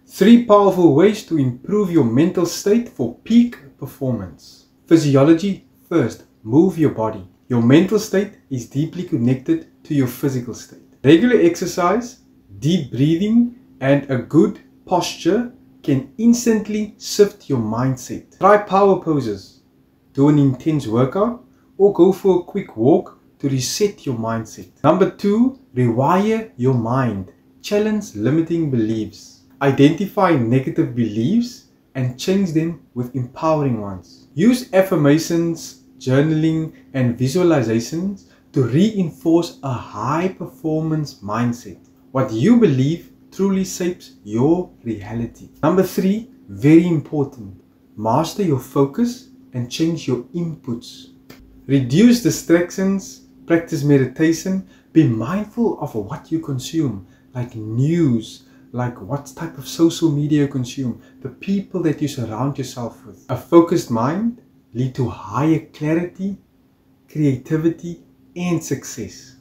3 powerful ways to improve your mental state for peak performance. Physiology first. Move your body. Your mental state is deeply connected to your physical state. Regular exercise, deep breathing, and a good posture can instantly shift your mindset. Try power poses, do an intense workout, or go for a quick walk to reset your mindset. Number 2, rewire your mind. Challenge limiting beliefs. Identify negative beliefs and change them with empowering ones. Use affirmations, journaling, and visualizations to reinforce a high performance mindset. What you believe truly shapes your reality. Number 3, very important. Master your focus and change your inputs. Reduce distractions, practice meditation, be mindful of what you consume, like news, like what type of social media you consume, the people that you surround yourself with. A focused mind leads to higher clarity, creativity, and success.